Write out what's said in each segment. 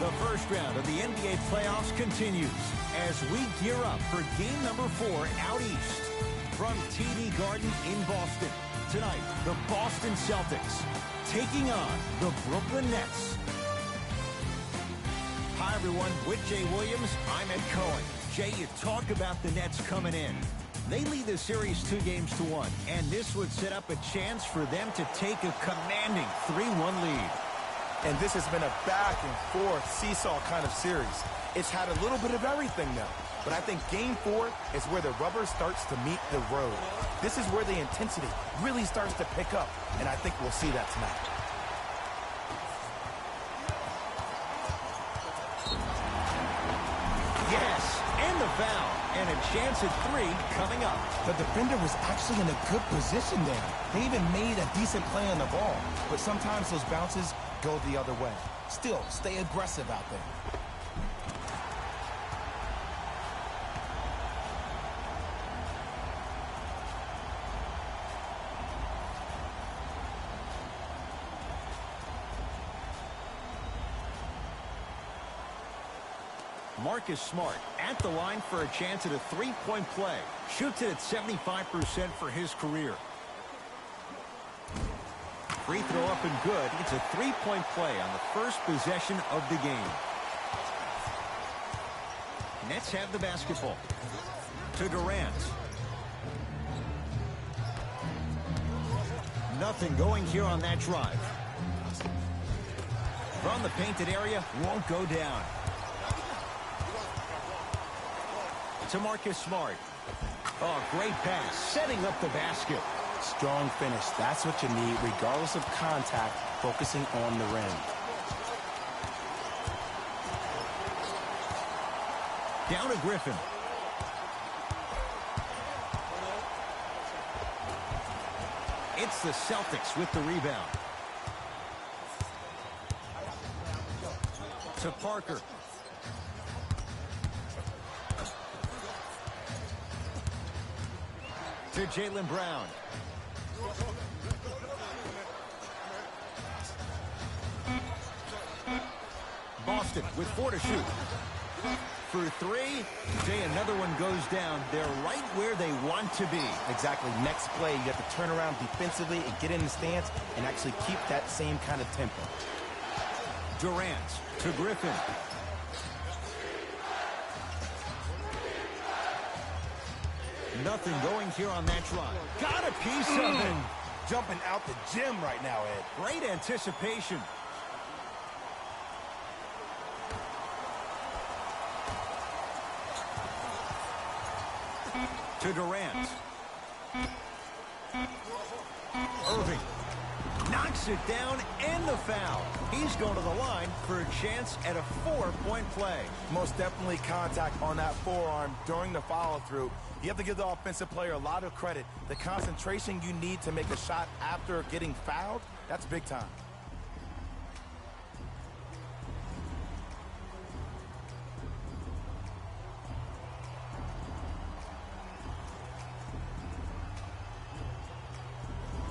The first round of the NBA playoffs continues as we gear up for game number 4 out east. From TD Garden in Boston, tonight, the Boston Celtics taking on the Brooklyn Nets. Hi, everyone. With Jay Williams, I'm Ed Cohen. Jay, you talk about the Nets coming in. They lead the series 2-1, and this would set up a chance for them to take a commanding 3-1 lead. And this has been a back-and-forth seesaw kind of series. It's had a little bit of everything now. But I think Game 4 is where the rubber starts to meet the road. This is where the intensity really starts to pick up, and I think we'll see that tonight. Yes, and the foul, and a chance at 3 coming up. The defender was actually in a good position there. They even made a decent play on the ball, but sometimes those bounces go the other way. Still, stay aggressive out there. Marcus Smart at the line for a chance at a 3-point play. Shoots it at 75% for his career. Free throw up and good. It's a 3-point play on the first possession of the game. Nets have the basketball. To Durant. Nothing going here on that drive. From the painted area, won't go down. To Marcus Smart. Oh, great pass, setting up the basket. Strong finish. That's what you need, regardless of contact, focusing on the rim. Down to Griffin. It's the Celtics with the rebound. To Parker. To Jaylen Brown. Boston with 4 to shoot. For 3, Jay, another one goes down. They're right where they want to be. Exactly. Next play, you have to turn around defensively and get in the stance and actually keep that same kind of tempo. Durant to Griffin. Nothing going here on that drive. Got a piece of it. Jumping out the gym right now, Ed. Great anticipation. To Durant. Irving. Knocks it down and the foul. He's going to the line for a chance at a 4-point play. Most definitely contact on that forearm during the follow-through. You have to give the offensive player a lot of credit. The concentration you need to make a shot after getting fouled, that's big time.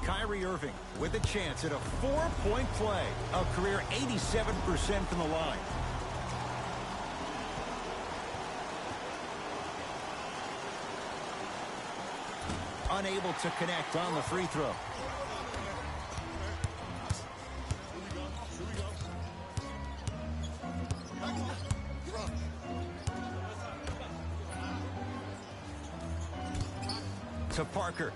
Kyrie Irving with a chance at a 4-point play. A career 87% from the line. Unable to connect on the free throw. To Parker.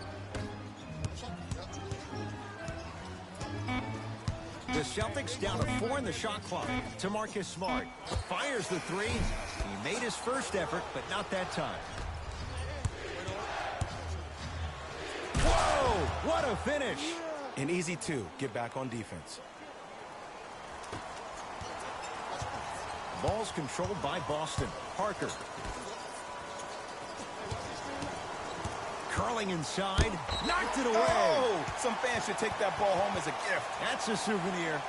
The Celtics down to 4 in the shot clock. To Marcus Smart. Fires the 3. He made his first effort, but not that time. Whoa! What a finish! An easy 2. Get back on defense. Ball's controlled by Boston. Parker. Curling inside. Knocked it away. Oh! Some fans should take that ball home as a gift. That's a souvenir.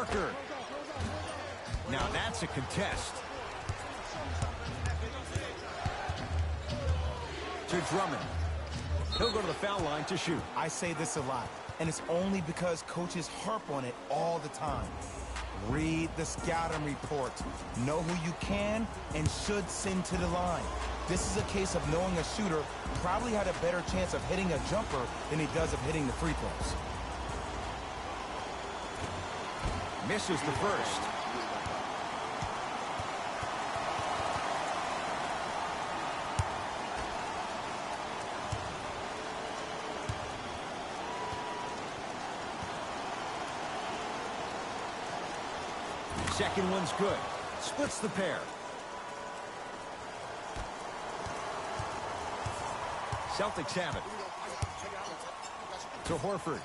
Parker. Now that's a contest. To Drummond. He'll go to the foul line to shoot. I say this a lot, and it's only because coaches harp on it all the time. Read the scouting report. Know who you can and should send to the line. This is a case of knowing a shooter probably had a better chance of hitting a jumper than he does of hitting the free throws. Misses the first. Second one's good. Splits the pair. Celtics have it. To Horford.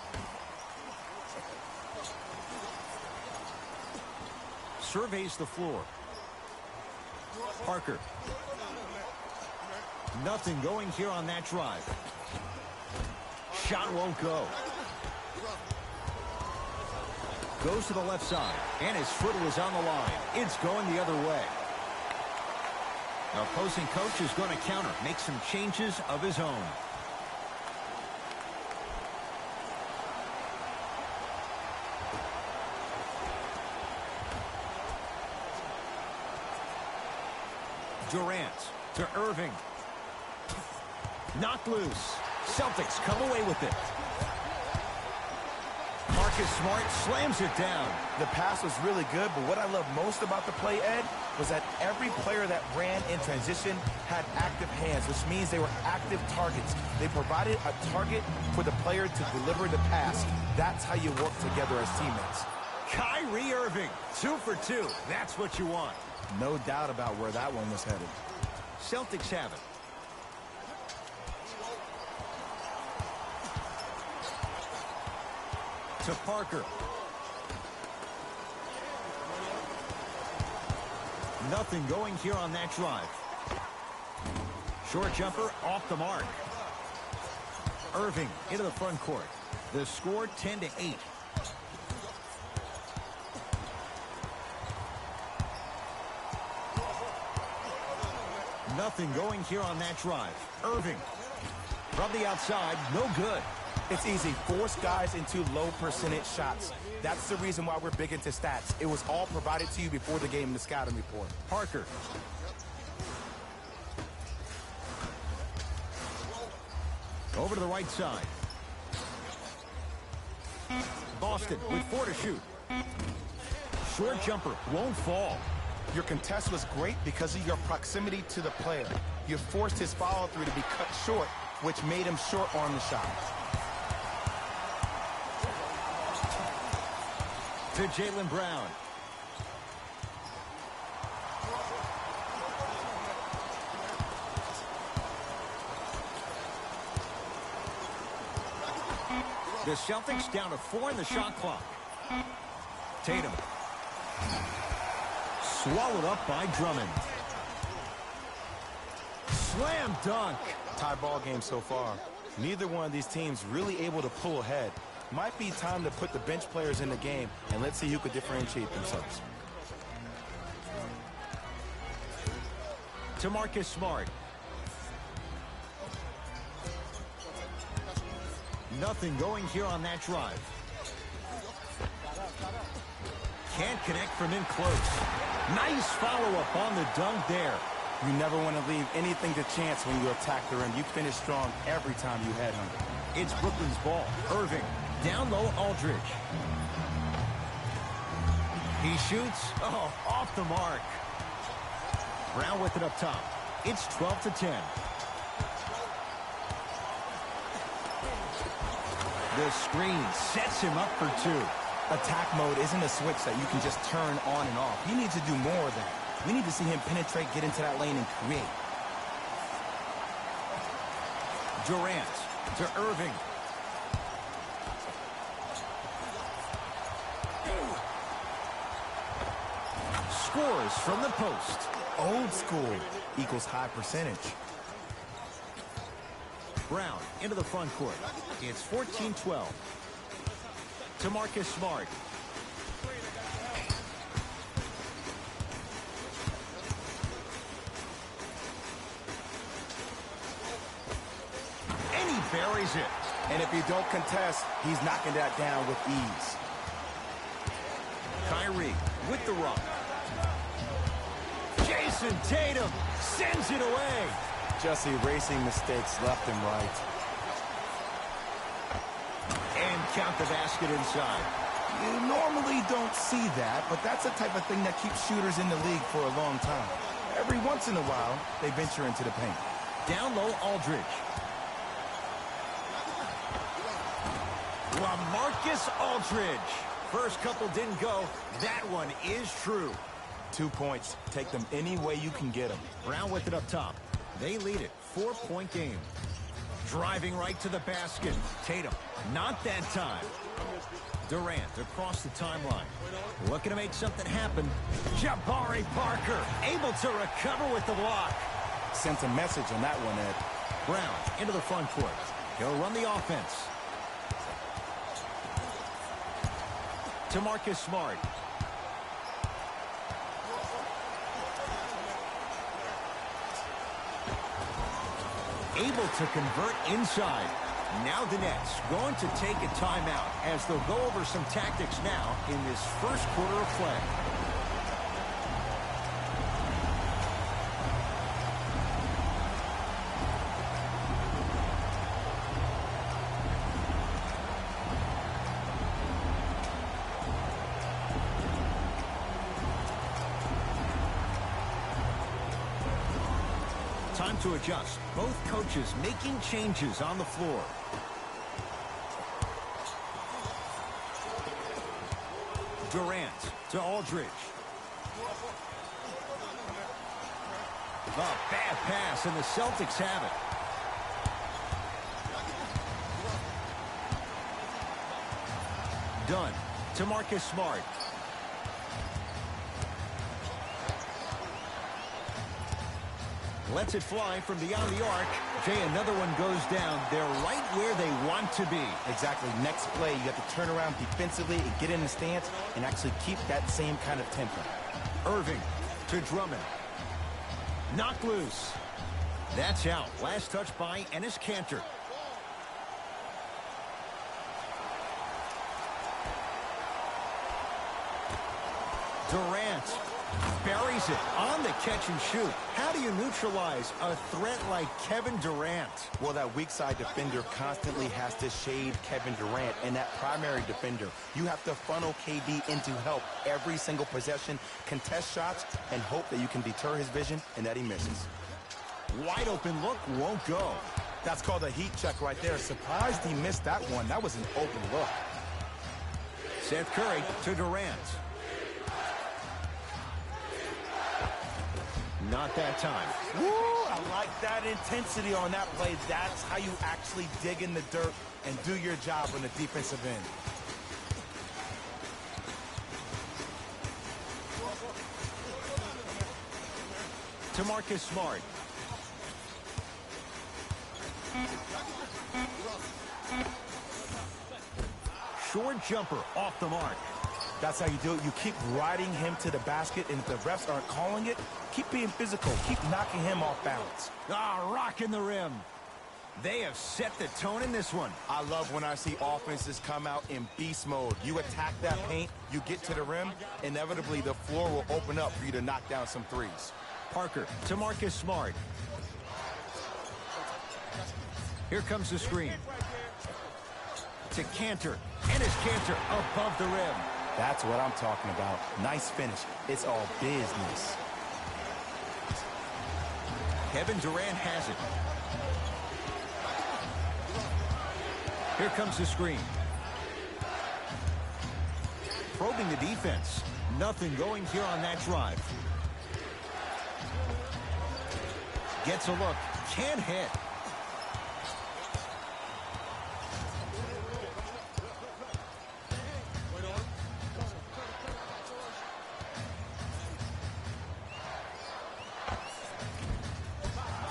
Surveys the floor. Parker. Nothing going here on that drive. Shot won't go. Goes to the left side, and his foot was on the line. It's going the other way. The opposing coach is going to counter, make some changes of his own. Durant to Irving. Knocked loose. Celtics come away with it. Marcus Smart slams it down. The pass was really good, but what I love most about the play, Ed, was that every player that ran in transition had active hands, which means they were active targets. They provided a target for the player to deliver the pass. That's how you work together as teammates. Kyrie Irving, 2 for 2. That's what you want. No doubt about where that one was headed. Celtics have it. To Parker. Nothing going here on that drive. Short jumper off the mark. Irving into the front court. The score 10-8. Nothing going here on that drive. Irving from the outside, no good. It's easy. Force guys into low percentage shots. That's the reason why we're big into stats. It was all provided to you before the game in the scouting report. Parker. Over to the right side. Boston with 4 to shoot. Short jumper won't fall. Your contest was great because of your proximity to the player. You forced his follow-through to be cut short, which made him short on the shot. To Jaylen Brown. The Celtics down to 4 in the shot clock. Tatum. Swallowed up by Drummond. Slam dunk. Tie ball game so far. Neither one of these teams really able to pull ahead. Might be time to put the bench players in the game, and let's see who could differentiate themselves. To Marcus Smart. Nothing going here on that drive. Can't connect from in close. Nice follow-up on the dunk there. You never want to leave anything to chance when you attack the rim. You finish strong every time you headhunt. It's Brooklyn's ball. Irving. Down low, Aldridge. He shoots. Oh, off the mark. Brown with it up top. It's 12-10. The screen sets him up for 2. Attack mode isn't a switch that you can just turn on and off. You need to do more of that. We need to see him penetrate, get into that lane, and create. Durant to Irving. Scores from the post. Old school equals high percentage. Brown into the front court. It's 14-12. To Marcus Smart. buries it. And if you don't contest, he's knocking that down with ease. Kyrie with the run. Jason Tatum sends it away. Just erasing mistakes left and right. And count the basket inside. You normally don't see that, but that's the type of thing that keeps shooters in the league for a long time. Every once in a while, they venture into the paint. Down low, Aldridge. LaMarcus Aldridge. First couple didn't go. That one is true. 2 points. Take them any way you can get them. Brown with it up top. They lead it. 4-point game. Driving right to the basket. Tatum. Not that time. Durant across the timeline. Looking to make something happen. Jabari Parker able to recover with the block. Sent a message on that one, Ed. Brown into the front court. He'll run the offense. To Marcus Smart. Able to convert inside. Now the Nets going to take a timeout as they'll go over some tactics now in this first quarter of play. Time to adjust. Both coaches making changes on the floor. Durant to Aldridge. A bad pass, and the Celtics have it. Done to Marcus Smart. Lets it fly from beyond the arc. Jay, another one goes down. They're right where they want to be. Exactly. Next play, you have to turn around defensively and get in the stance and actually keep that same kind of tempo. Irving to Drummond. Knocked loose. That's out. Last touch by Enes Kanter. Durant buries it on the catch and shoot. How do you neutralize a threat like Kevin Durant? Well, that weak side defender constantly has to shade Kevin Durant, and that primary defender, you have to funnel KD into help every single possession, contest shots, and hope that you can deter his vision and that he misses. Wide open look won't go. That's called a heat check right there. Surprised he missed that one. That was an open look. Seth Curry to Durant. Not that time. Woo! I like that intensity on that play. That's how you actually dig in the dirt and do your job on the defensive end. To Marcus Smart. Short jumper off the mark. That's how you do it. You keep riding him to the basket, and if the refs aren't calling it, keep being physical. Keep knocking him off balance. Rocking the rim. They have set the tone in this one. I love when I see offenses come out in beast mode. You attack that paint, you get to the rim, inevitably the floor will open up for you to knock down some threes. Parker to Marcus Smart. Here comes the screen. To Kanter. And it's Kanter above the rim. That's what I'm talking about. Nice finish. It's all business. Kevin Durant has it. Here comes the screen. Probing the defense. Nothing going here on that drive. Gets a look. Can't hit.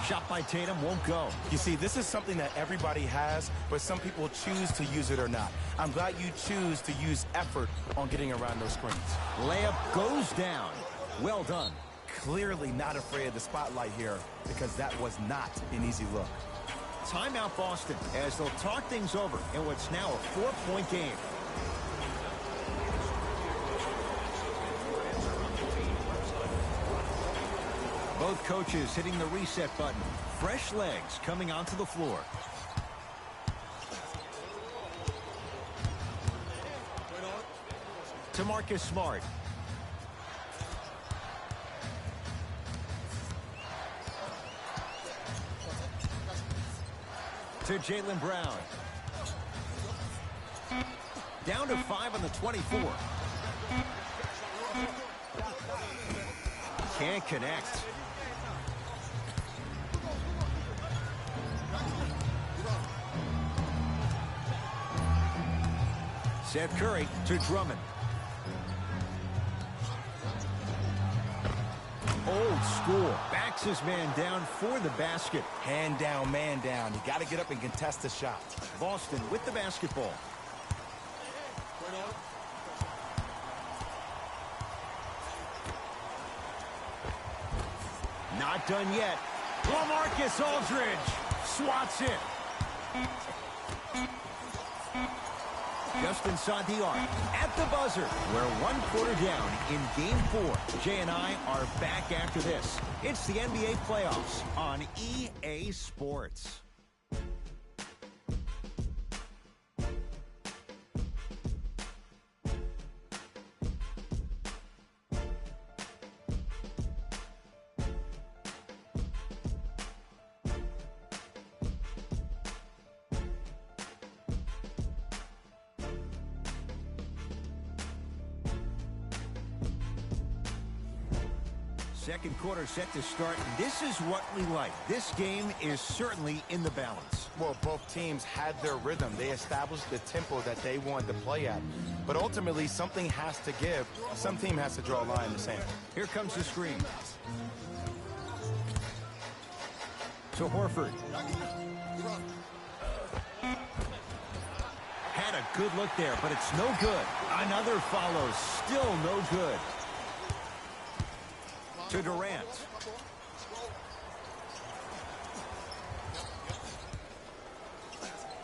Shot by Tatum won't go. You see, this is something that everybody has, but some people choose to use it or not. I'm glad you choose to use effort on getting around those screens. Layup goes down. Well done. Clearly not afraid of the spotlight here because that was not an easy look. Timeout Boston as they'll talk things over in what's now a 4-point game. Both coaches hitting the reset button. Fresh legs coming onto the floor. To Marcus Smart. To Jaylen Brown. Down to 5 on the 24. Can't connect. Seth Curry to Drummond. Old school. Backs his man down for the basket. Hand down, man down. You got to get up and contest the shot. Boston with the basketball. Not done yet. LaMarcus Aldridge swats it. Just inside the arc. At the buzzer. We're 1 quarter down in Game 4. Jay and I are back after this. It's the NBA playoffs on EA Sports. Second quarter set to start. This is what we like. This game is certainly in the balance. Well, both teams had their rhythm. They established the tempo that they wanted to play at. But ultimately, something has to give. Some team has to draw a line in the sand. Here comes the screen. To Horford. Had a good look there, but it's no good. Another follows. Still no good. To Durant.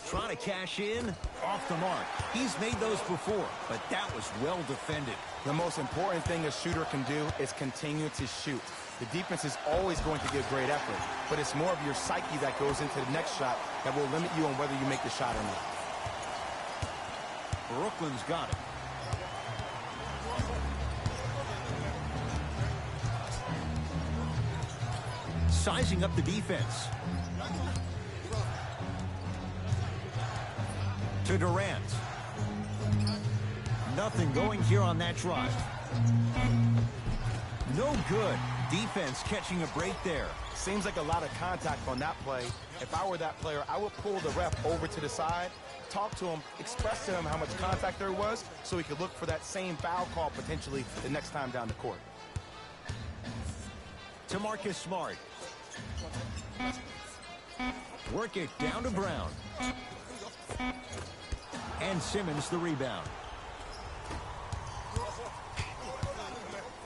Trying to cash in. Off the mark. He's made those before, but that was well defended. The most important thing a shooter can do is continue to shoot. The defense is always going to give great effort, but it's more of your psyche that goes into the next shot that will limit you on whether you make the shot or not. Brooklyn's got it. Sizing up the defense. To Durant. Nothing going here on that drive. No good. Defense catching a break there. Seems like a lot of contact on that play. If I were that player, I would pull the ref over to the side, talk to him, express to him how much contact there was so he could look for that same foul call potentially the next time down the court. To Marcus Smart. Work it down to Brown. And Simmons the rebound.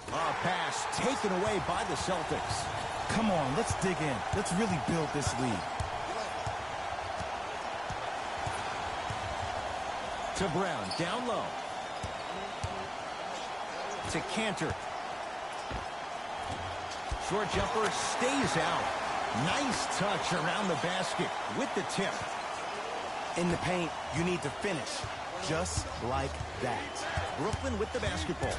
A pass taken away by the Celtics. Come on, let's dig in. Let's really build this lead. To Brown, down low. To Cantor. Short jumper stays out. Nice touch around the basket with the tip. In the paint, you need to finish just like that. Brooklyn with the basketball.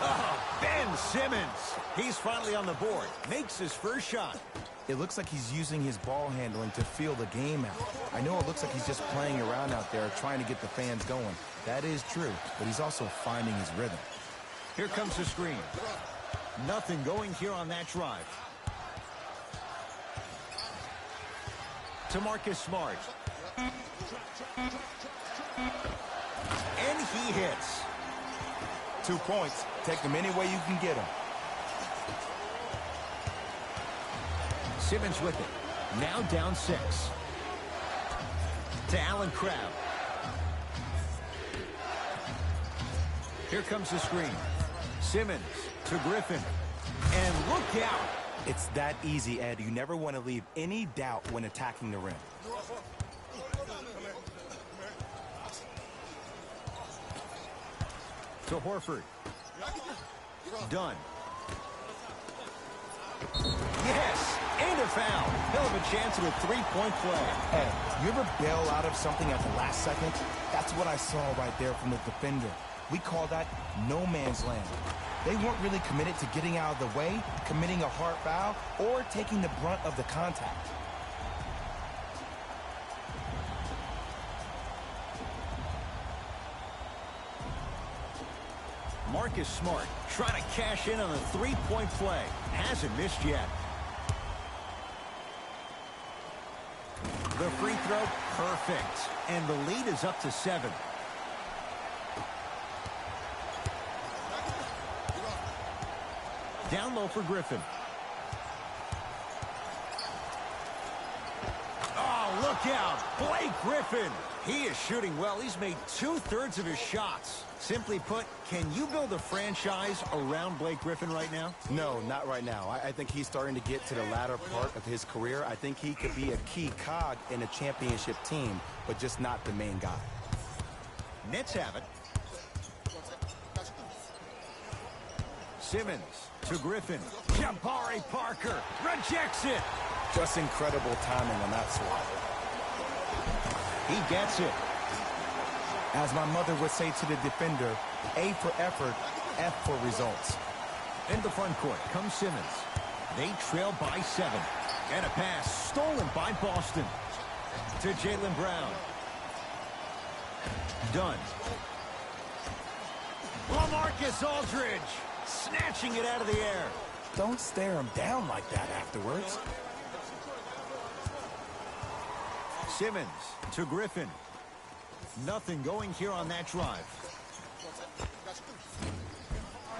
Oh, Ben Simmons. He's finally on the board. Makes his first shot. It looks like he's using his ball handling to feel the game out. I know it looks like he's just playing around out there trying to get the fans going. That is true, but he's also finding his rhythm. Here comes the screen. Nothing going here on that drive. To Marcus Smart. And he hits. 2 points. Take them any way you can get them. Simmons with it. Now down 6. To Allen Crabbe. Here comes the screen. Simmons to Griffin. And look out. It's that easy, Ed. You never want to leave any doubt when attacking the rim. To Horford. Done. Yes, and a foul. He'll have a chance at a three-point play. Hey, you ever bail out of something at the last second? That's what I saw right there from the defender. We call that no man's land. They weren't really committed to getting out of the way, committing a hard foul, or taking the brunt of the contact. Marcus Smart trying to cash in on a three-point play. Hasn't missed yet. The free throw, perfect. And the lead is up to 7. Down low for Griffin. Oh, look out. Blake Griffin. He is shooting well. He's made 2/3 of his shots. Simply put, can you build a franchise around Blake Griffin right now? No, not right now. I think he's starting to get to the latter part of his career. I think he could be a key cog in a championship team, but just not the main guy. Nets have it. Simmons to Griffin. Jabari Parker rejects it. Just incredible timing on that swat. He gets it. As my mother would say to the defender, A for effort, F for results. In the front court comes Simmons. They trail by 7. And a pass stolen by Boston. To Jaylen Brown. Done. LaMarcus Aldridge snatching it out of the air. Don't stare him down like that afterwards. Simmons to Griffin. Nothing going here on that drive.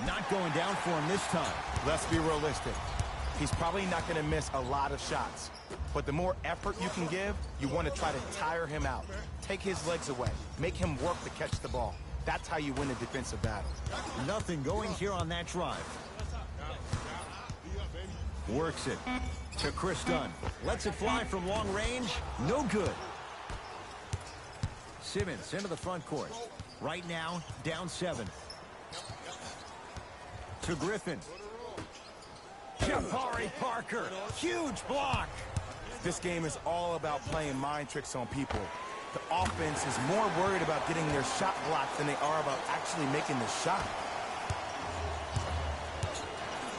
Not going down for him this time. Let's be realistic. He's probably not going to miss a lot of shots. But the more effort you can give, you want to try to tire him out. Take his legs away. Make him work to catch the ball. That's how you win a defensive battle. Nothing going here on that drive. Works it to Chris Dunn. Lets it fly from long range. No good. Simmons into the front court. Right now, down 7. To Griffin. Jabari Parker. Huge block. This game is all about playing mind tricks on people. The offense is more worried about getting their shot blocked than they are about actually making the shot.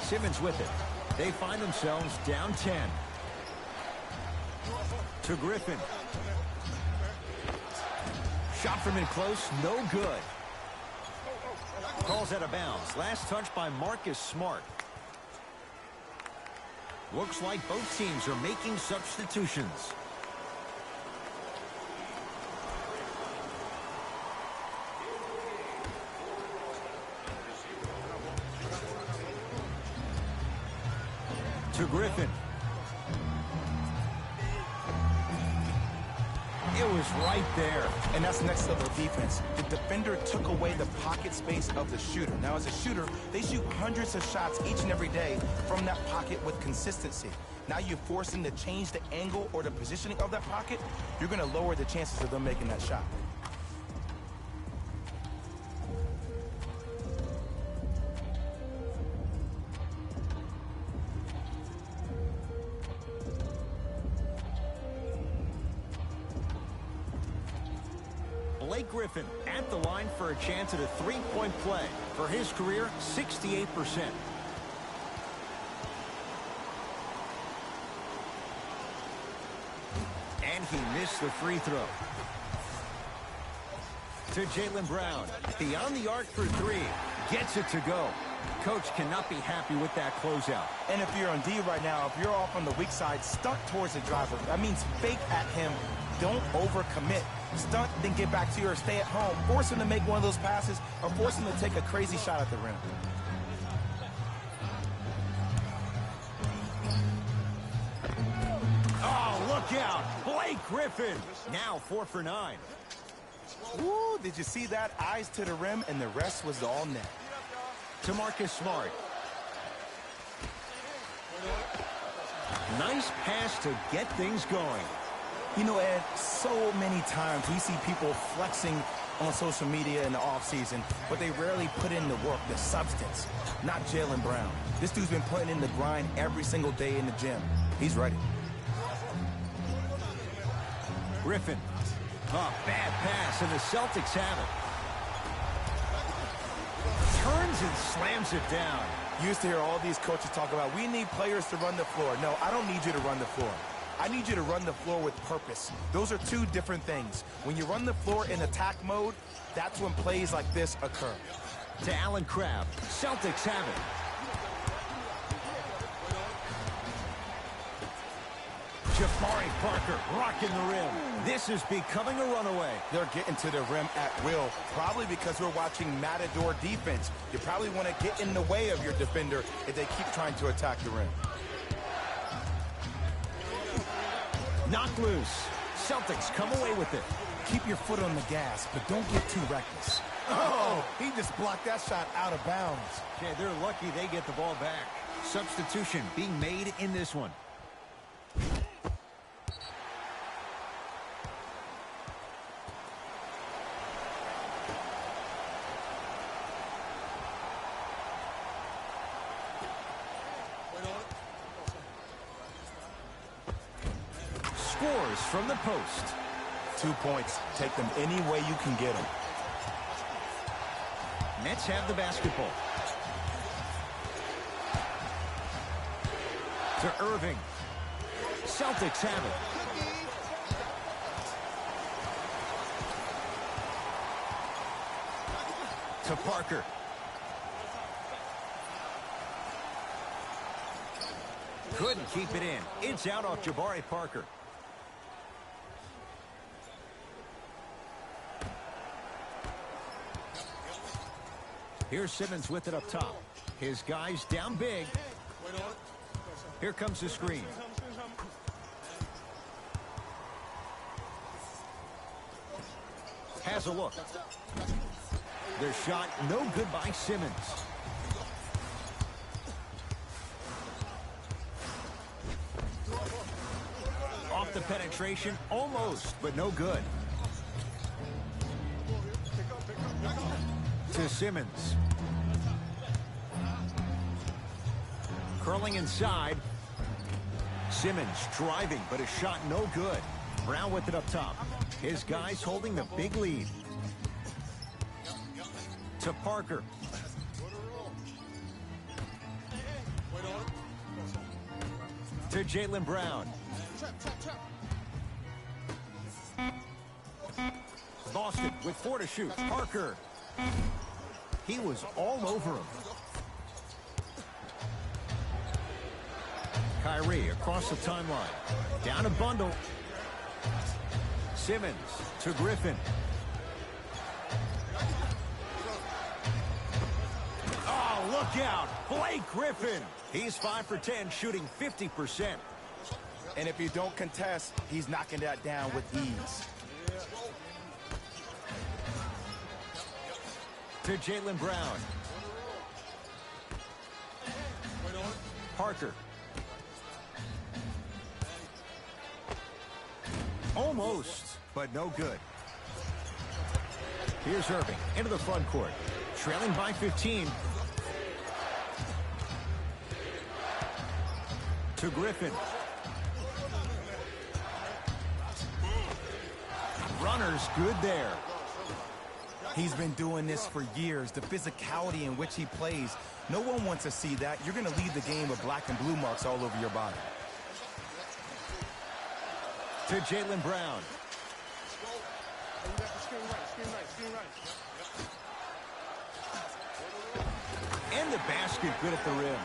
Simmons with it. They find themselves down 10. To Griffin. Shot from in close, no good. Calls out of bounds. Last touch by Marcus Smart. Looks like both teams are making substitutions. To Griffin. It was right there. And that's next level defense. The defender took away the pocket space of the shooter. Now, as a shooter, they shoot hundreds of shots each and every day from that pocket with consistency. Now you force them to change the angle or the positioning of that pocket, you're going to lower the chances of them making that shot. Blake Griffin at the line for a chance at a three-point play. For his career, 68%. And he missed the free throw. To Jaylen Brown. Beyond the arc for 3. Gets it to go. Coach cannot be happy with that closeout. And if you're on D right now, if you're off on the weak side, stunt towards the driver. That means fake at him. Don't overcommit. Stunt, then get back to you or stay at home. Force him to make one of those passes or force him to take a crazy shot at the rim. Oh, look out. Blake Griffin. Now 4 for 9. Woo, did you see that? Eyes to the rim, and the rest was all net. To Marcus Smart. Nice pass to get things going. You know, Ed, so many times we see people flexing on social media in the offseason, but they rarely put in the work, the substance. Not Jaylen Brown. This dude's been putting in the grind every single day in the gym. He's ready. Griffin. Oh, bad pass, and the Celtics have it. Turns and slams it down. You used to hear all these coaches talk about, we need players to run the floor. No, I don't need you to run the floor. I need you to run the floor with purpose. Those are two different things. When you run the floor in attack mode, that's when plays like this occur. To Allen Crabbe. Celtics have it. Jabari Parker rocking the rim. This is becoming a runaway. They're getting to the rim at will, probably because we're watching Matador defense. You probably want to get in the way of your defender if they keep trying to attack the rim. Knocked loose. Celtics come away with it. Keep your foot on the gas, but don't get too reckless. Oh, he just blocked that shot out of bounds. Okay, they're lucky they get the ball back. Substitution being made in this one. Scores from the post. 2 points. Take them any way you can get them. Nets have the basketball. To Irving. Celtics have it. To Parker. Couldn't keep it in. It's out off Jabari Parker. Here's Simmons with it up top. His guys down big. Here comes the screen. Has a look. Their shot no good by Simmons. Off the penetration, almost, but no good. To Simmons. Curling inside. Simmons driving, but a shot no good. Brown with it up top. His guys holding the big lead. To Parker. To Jaylen Brown. Boston with 4 to shoot. Parker. He was all over him. Kyrie across the timeline. Down a bundle. Simmons to Griffin. Oh, look out. Blake Griffin. He's 5 for 10, shooting 50%. And if you don't contest, he's knocking that down with ease. To Jaylen Brown. Parker. Almost, but no good. Here's Irving into the front court. Trailing by 15. To Griffin. Runner's good there. He's been doing this for years. The physicality in which he plays. No one wants to see that. You're going to lead the game with black and blue marks all over your body. To Jaylen Brown. And the basket good at the rim.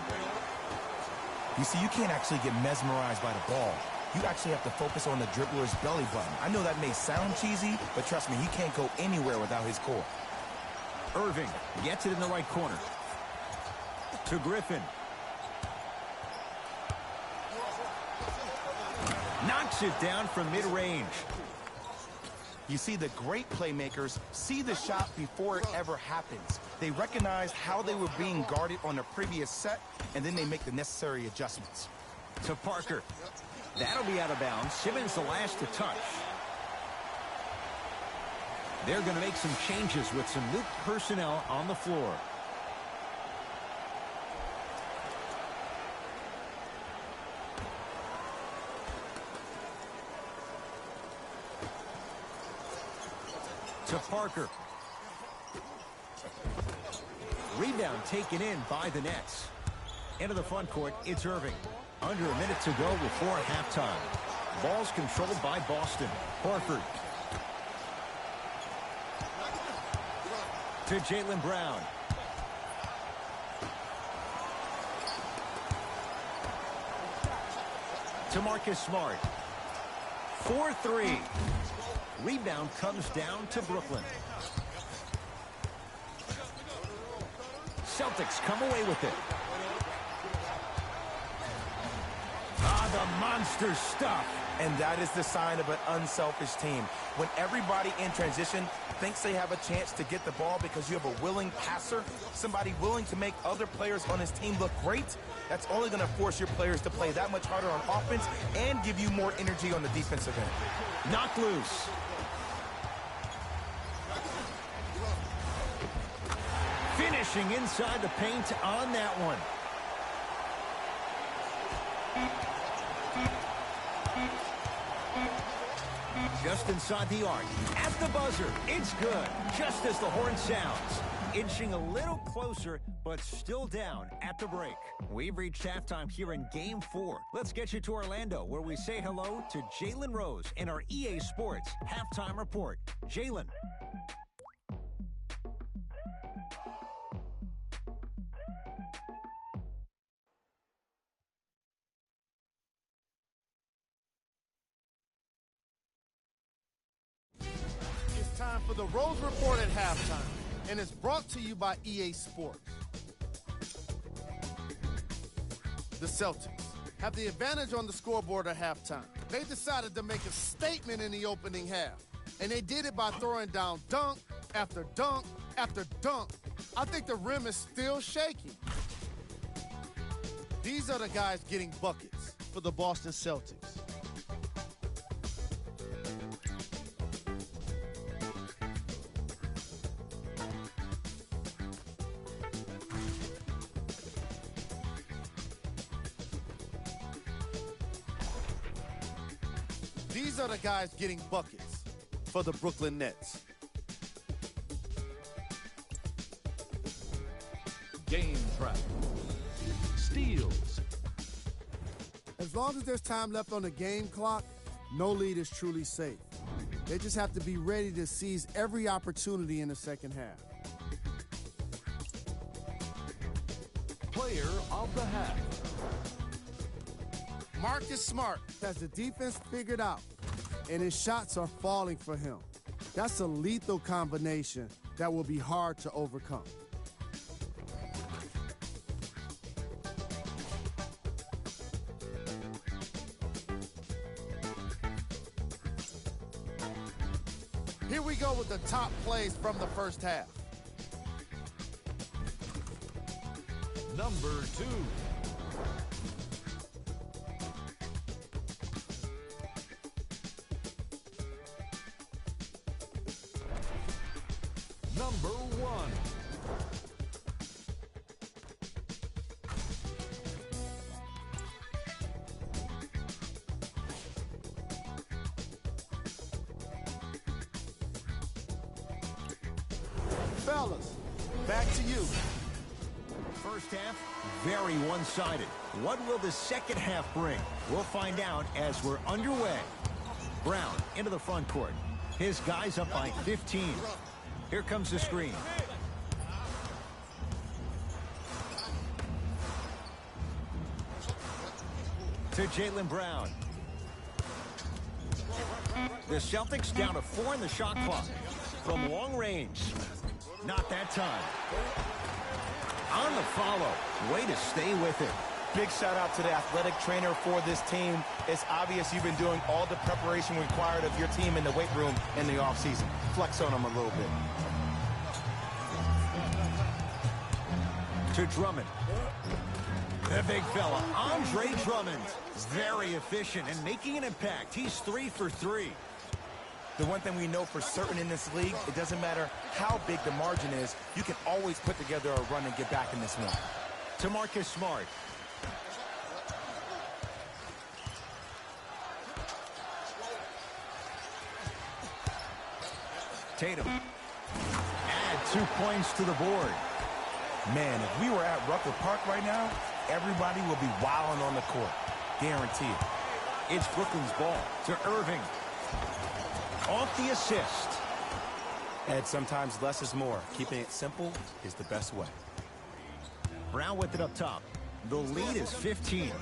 You see, you can't actually get mesmerized by the ball. You actually have to focus on the dribbler's belly button. I know that may sound cheesy, but trust me, he can't go anywhere without his core. Irving gets it in the right corner. To Griffin. Knocks it down from mid-range. You see, the great playmakers see the shot before it ever happens. They recognize how they were being guarded on the previous set, and then they make the necessary adjustments. To Parker. That'll be out of bounds. Simmons the last to touch. They're going to make some changes with some new personnel on the floor. To Parker. Rebound taken in by the Nets. Into the front court, it's Irving. Under a minute to go before halftime. Ball's controlled by Boston. Horford. To Jaylen Brown. To Marcus Smart. 4-3. Rebound comes down to Brooklyn. Celtics come away with it. The monster stuff. And that is the sign of an unselfish team. When everybody in transition thinks they have a chance to get the ball because you have a willing passer, somebody willing to make other players on his team look great, that's only going to force your players to play that much harder on offense and give you more energy on the defensive end. Knocked loose. Finishing inside the paint on that one. Just inside the arc. At the buzzer. It's good. Just as the horn sounds. Inching a little closer, but still down at the break. We've reached halftime here in Game 4. Let's get you to Orlando, where we say hello to Jalen Rose in our EA Sports Halftime Report. Jalen. Time for the Rose Report at halftime, and it's brought to you by EA Sports. The Celtics have the advantage on the scoreboard at halftime. They decided to make a statement in the opening half, and they did it by throwing down dunk after dunk after dunk. I think the rim is still shaking. These are the guys getting buckets for the Boston Celtics. These are the guys getting buckets for the Brooklyn Nets. Game trap. Steals. As long as there's time left on the game clock, no lead is truly safe. They just have to be ready to seize every opportunity in the second half. Player of the half. Marcus Smart has the defense figured out, and his shots are falling for him. That's a lethal combination that will be hard to overcome. Here we go with the top plays from the first half. Number 2. Number 1. Fellas, back to you. First half, very one-sided. What will the second half bring? We'll find out as we're underway. Brown into the front court. His guys up by 15. Here comes the screen. To Jaylen Brown. The Celtics down to 4 in the shot clock. From long range. Not that time. On the follow. Way to stay with it. Big shout out to the athletic trainer for this team. It's obvious you've been doing all the preparation required of your team in the weight room in the offseason. Flex on them a little bit. to Drummond. The big fella, Andre Drummond. Very efficient and making an impact. He's 3 for 3. The one thing we know for certain in this league, it doesn't matter how big the margin is, you can always put together a run and get back in this one. To Marcus Smart. Tatum. Add 2 points to the board. Man, if we were at Rucker Park right now, everybody will be wilding on the court. Guaranteed. It's Brooklyn's ball to Irving. Off the assist. And sometimes less is more. Keeping it simple is the best way. Brown with it up top. The lead is 15.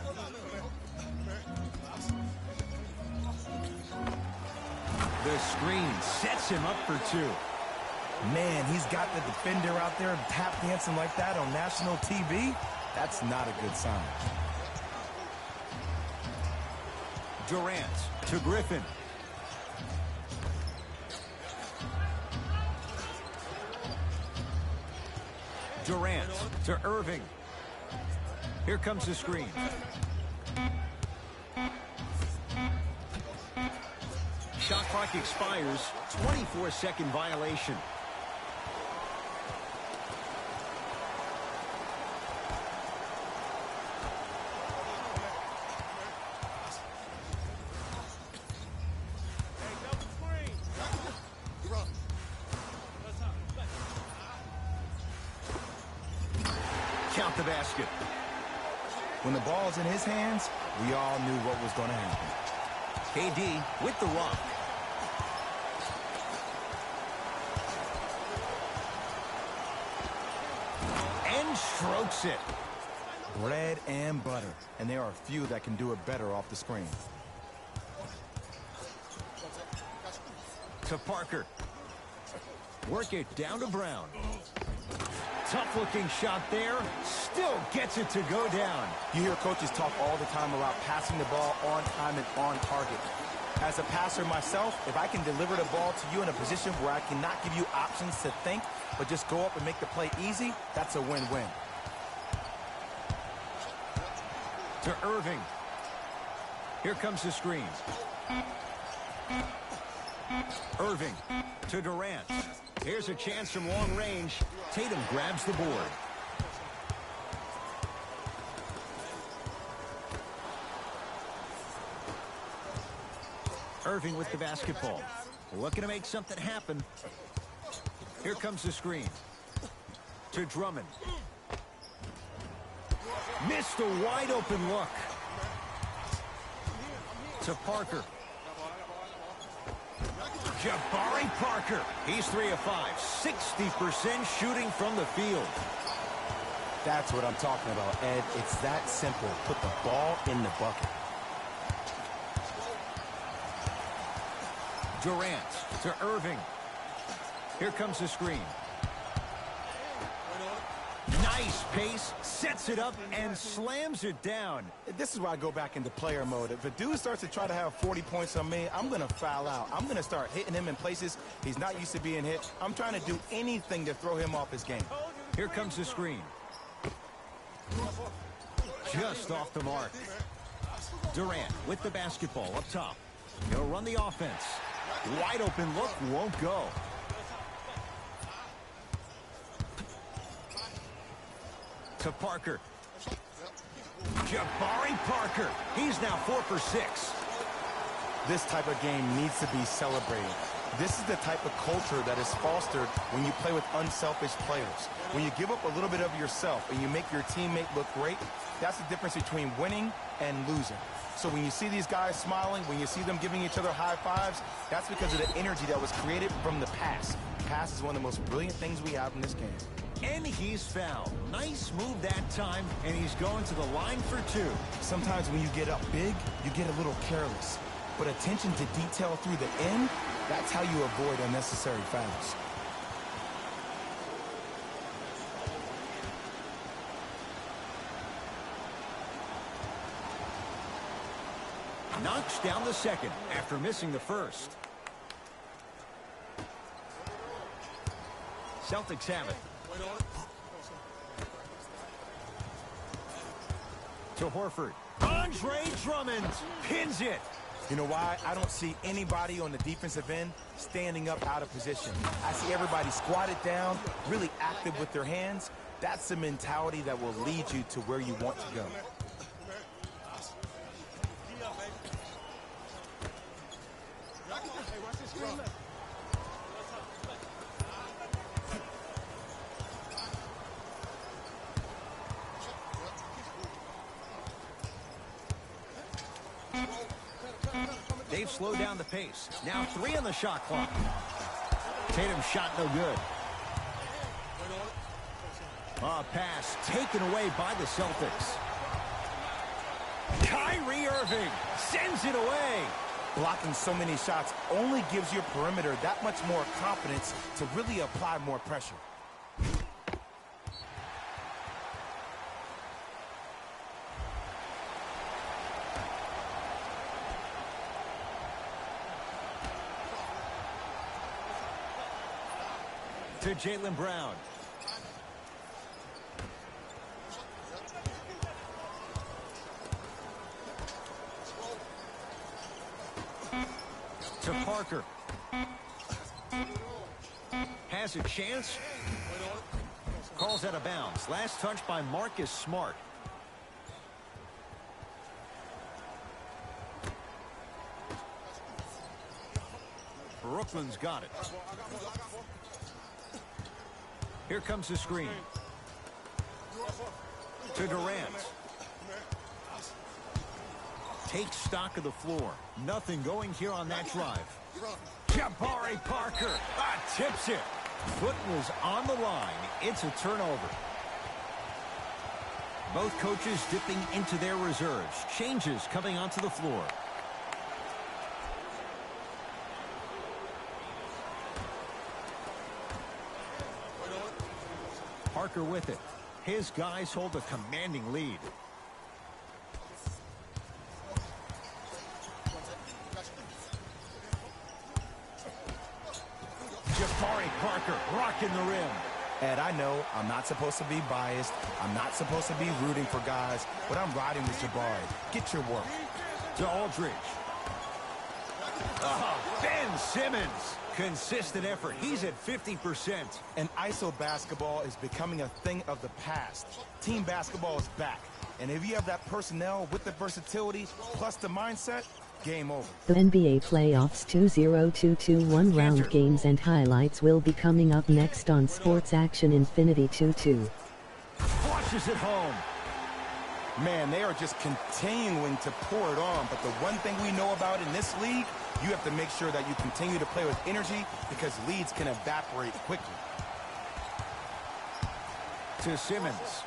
The screen sets him up for 2. Man, he's got the defender out there tap dancing like that on national TV. That's not a good sign. Durant to Griffin. Durant to Irving. Here comes the screen. Shot clock expires. 24-second violation. Count the basket. When the ball's in his hands, we all knew what was going to happen. KD with the rock. And strokes it. Bread and butter. And there are a few that can do it better off the screen. To Parker. Work it down to Brown. Tough-looking shot there. Still gets it to go down. You hear coaches talk all the time about passing the ball on time and on target. As a passer myself, if I can deliver the ball to you in a position where I cannot give you options to think, but just go up and make the play easy, that's a win-win. To Irving. Here comes the screen. Irving to Durant. Here's a chance from long range. Tatum grabs the board. Irving with the basketball. Looking to make something happen. Here comes the screen. To Drummond. Missed a wide open look. To Parker. Jabari Parker. He's 3 of 5. 60% shooting from the field. That's what I'm talking about, Ed. It's that simple. Put the ball in the bucket. Durant to Irving. Here comes the screen. Nice pace, sets it up, and slams it down. This is where I go back into player mode. If a dude starts to try to have 40 points on me, I'm going to foul out. I'm going to start hitting him in places he's not used to being hit. I'm trying to do anything to throw him off his game. Here comes the screen. Just off the mark. Durant with the basketball up top. He'll run the offense. Wide open look, won't go. To Parker. Jabari Parker. He's now 4 for 6. This type of game needs to be celebrated. This is the type of culture that is fostered when you play with unselfish players. When you give up a little bit of yourself and you make your teammate look great, that's the difference between winning and losing. So when you see these guys smiling, when you see them giving each other high fives, that's because of the energy that was created from the pass. Pass is one of the most brilliant things we have in this game. And he's fouled. Nice move that time, and he's going to the line for 2. Sometimes when you get up big, you get a little careless. But attention to detail through the end, that's how you avoid unnecessary fouls. Knocks down the second after missing the first. Celtics have it. To Horford. Andre Drummond pins it. You know why? I don't see anybody on the defensive end standing up out of position. I see everybody squatted down, really active with their hands. That's the mentality that will lead you to where you want to go. They've slowed down the pace. Now 3 on the shot clock. Tatum's shot no good. A pass taken away by the Celtics. Kyrie Irving sends it away. Blocking so many shots only gives your perimeter that much more confidence to really apply more pressure. To Jaylen Brown. To Parker. Has a chance. Calls out of bounds. Last touch by Marcus Smart. Brooklyn's got it. Here comes the screen. To Durant. Takes stock of the floor. Nothing going here on that drive. Jabari Parker tips it. Foot was on the line. It's a turnover. Both coaches dipping into their reserves. Changes coming onto the floor. Parker with it. His guys hold a commanding lead. Jabari Parker rocking the rim. Ed, I know I'm not supposed to be biased. I'm not supposed to be rooting for guys, but I'm riding with Jabari. Get your work. To Aldridge. Ben Simmons. Consistent effort. He's at 50%. And ISO basketball is becoming a thing of the past. Team basketball is back. And if you have that personnel with the versatility plus the mindset, game over. The NBA Playoffs 2021 round games and highlights will be coming up next on Sports Action Infinity 22. Flushes it home. Man, they are just continuing to pour it on. But the one thing we know about in this league, you have to make sure that you continue to play with energy because leads can evaporate quickly. To Simmons.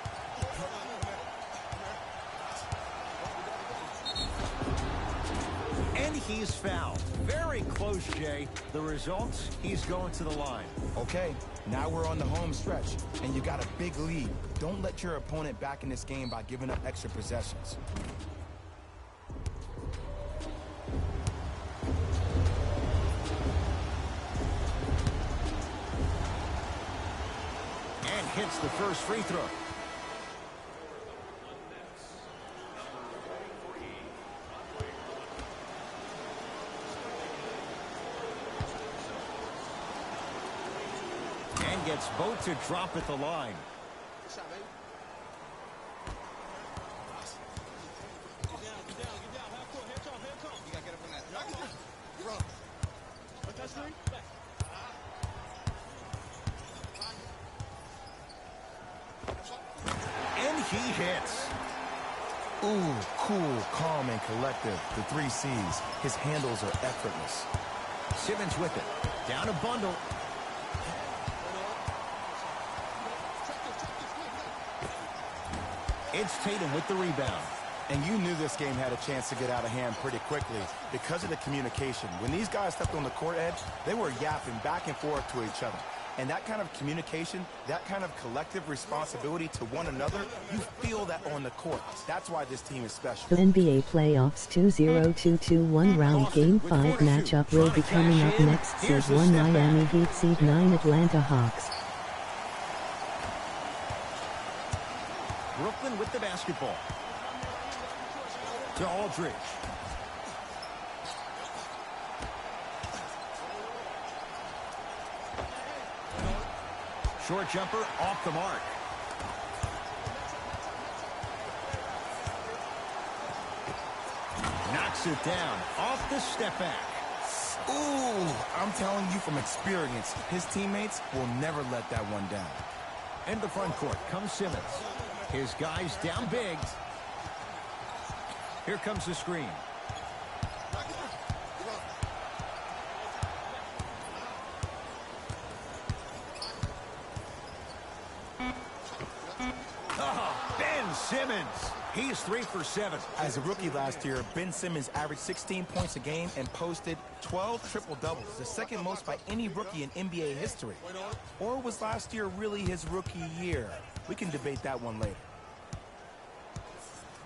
And he's fouled. Very close, Jay. The result, he's going to the line. Okay, now we're on the home stretch, and you got a big lead. Don't let your opponent back in this game by giving up extra possessions. And hits the first free throw. And gets both to drop at the line. And he hits. Ooh, cool, calm, and collective. The 3 C's. His handles are effortless. Simmons with it. Down a bundle. It's Tatum with the rebound. And you knew this game had a chance to get out of hand pretty quickly because of the communication. When these guys stepped on the court edge, they were yapping back and forth to each other. And that kind of communication, that kind of collective responsibility to one another, you feel that on the court. That's why this team is special. The NBA Playoffs 2021 round game 5 matchup will be coming up next. Seed 1 Miami Heat, Seed 9 Atlanta Hawks. Brooklyn with the basketball. To Aldridge. Short jumper off the mark. Knocks it down off the step back. Ooh, I'm telling you from experience, his teammates will never let that one down. Into the front court comes Simmons. His guys down big. Here comes the screen. Oh, Ben Simmons. He's 3 for 7. As a rookie last year, Ben Simmons averaged 16 points a game and posted 12 triple-doubles, the second most by any rookie in NBA history. Or was last year really his rookie year? We can debate that one later.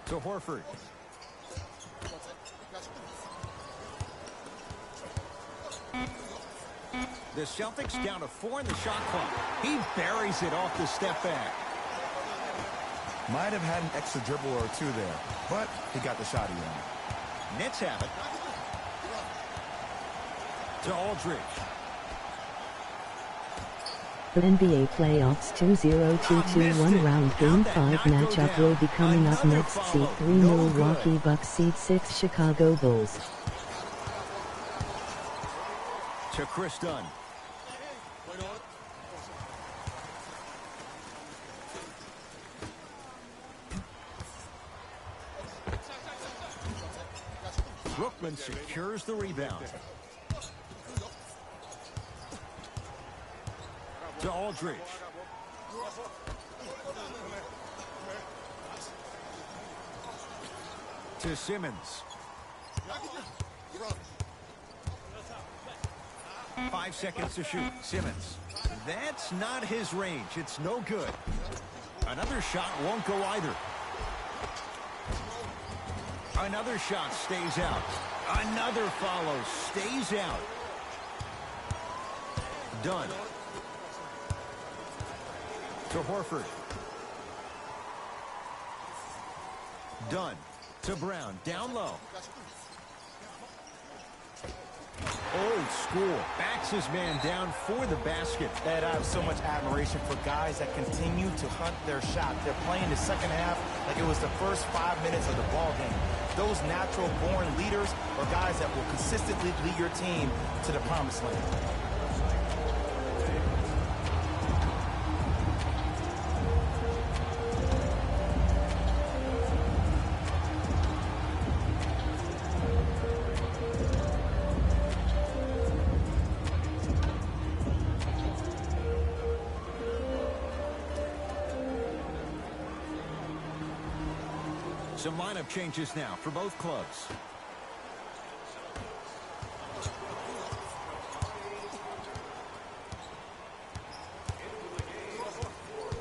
To Horford. The Celtics down to 4 in the shot clock. He buries it off the step back. Might have had an extra dribble or two there, but he got the shot he wanted. Nets have it. To Aldridge. The NBA Playoffs 2022 round Game 5 matchup will be coming up next. Seed 3 Milwaukee Bucks, Seed 6 Chicago Bulls. To Chris Dunn. Brookman secures the rebound. To Aldridge. To Simmons. 5 seconds to shoot. Simmons. That's not his range. It's no good. Another shot won't go either. Another shot stays out. Another follows. Stays out. Done. To Horford. Done. To Brown. Down low. Old school. Backs his man down for the basket. Ed, I have so much admiration for guys that continue to hunt their shot. They're playing the second half like it was the first 5 minutes of the ball game. Those natural-born leaders are guys that will consistently lead your team to the promised land. Some lineup changes now for both clubs.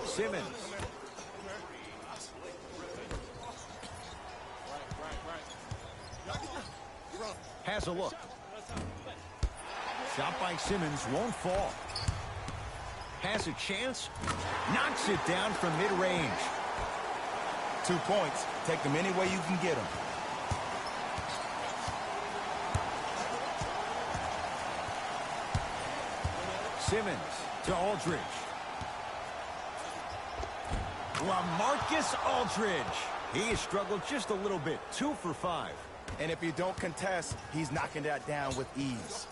Simmons. Has a look. Shot by Simmons won't fall. Has a chance. Knocks it down from mid-range. 2 points. Take them any way you can get them. Simmons to Aldridge. LaMarcus Aldridge. He has struggled just a little bit. 2 for 5. And if you don't contest, he's knocking that down with ease.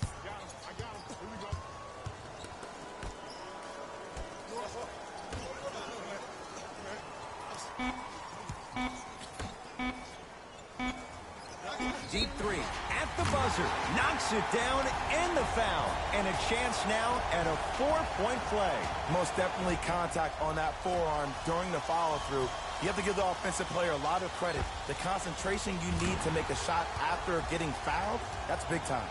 Deep 3 at the buzzer. Knocks it down and the foul. And a chance now at a 4-point play. Most definitely contact on that forearm during the follow-through. You have to give the offensive player a lot of credit. The concentration you need to make a shot after getting fouled, that's big time.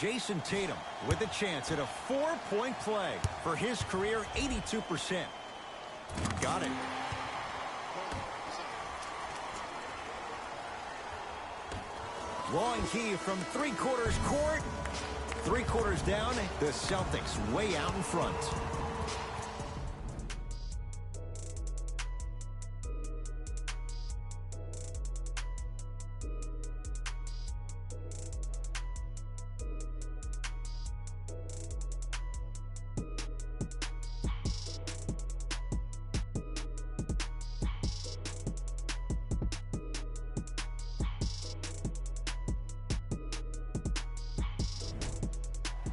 Jason Tatum with a chance at a 4-point play for his career 82%. Got it. Long key from three-quarters court. Three-quarters down, the Celtics way out in front.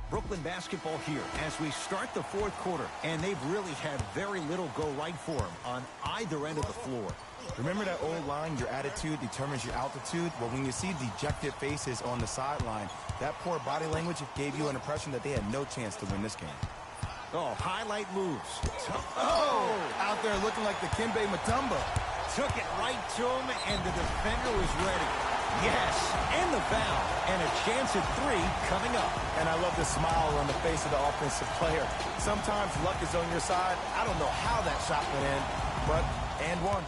Brooklyn basketball here as we start the fourth quarter, and they've really had very little go right for them on either end of the floor. Remember that old line, your attitude determines your altitude? Well, when you see dejected faces on the sideline, that poor body language gave you an impression that they had no chance to win this game. Oh, highlight moves. Oh, out there looking like the Kimbe Mutombo. Took it right to him, and the defender was ready. Yes, and the foul, and a chance at three coming up. And I love the smile on the face of the offensive player. Sometimes luck is on your side. I don't know how that shot went in, but and one.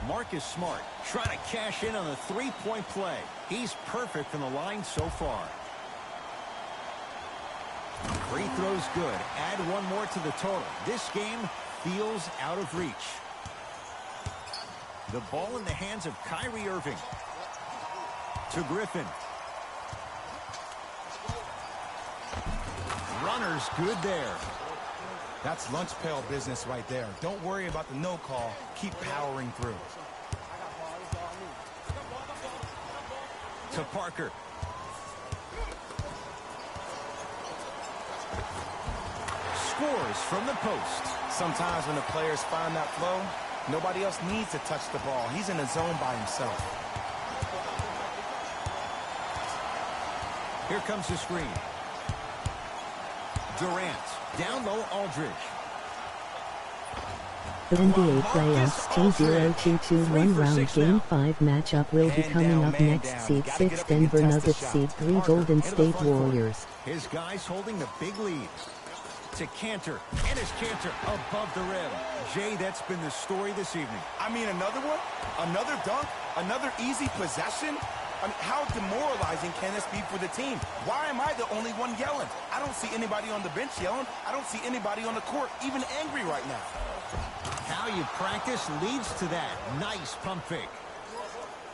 Marcus Smart trying to cash in on the three-point play. He's perfect from the line so far. Free throw's good. Add one more to the total. This game feels out of reach. The ball in the hands of Kyrie Irving. To Griffin. Runner's good there. That's lunch pail business right there. Don't worry about the no call. Keep powering through. To Parker. Scores from the post. Sometimes when the players find that flow, nobody else needs to touch the ball. He's in the zone by himself. Here comes the screen. Durant. Down low, Aldridge. The NBA playoffs 2022 round Game 5 matchup will be coming up next. Seed 6 Denver Nuggets, Seed 3 Golden State Warriors. His guys holding the big lead. To Cantor, and his Cantor above the rim. Jay, that's been the story this evening. I mean, another one? Another dunk? Another easy possession? I mean, how demoralizing can this be for the team? Why am I the only one yelling? I don't see anybody on the bench yelling. I don't see anybody on the court even angry right now. How you practice leads to that. Nice pump fake.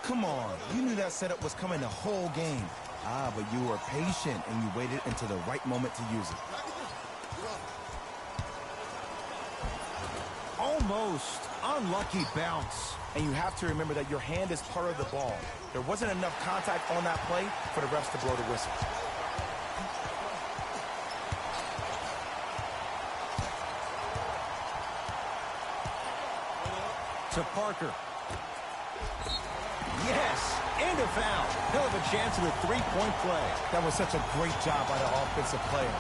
Come on. You knew that setup was coming the whole game. Ah, but you were patient and you waited until the right moment to use it. Almost unlucky bounce. And you have to remember that your hand is part of the ball. There wasn't enough contact on that play for the refs to blow the whistle. To Parker. Yes, and a foul. He'll have a chance at a three-point play. That was such a great job by the offensive player.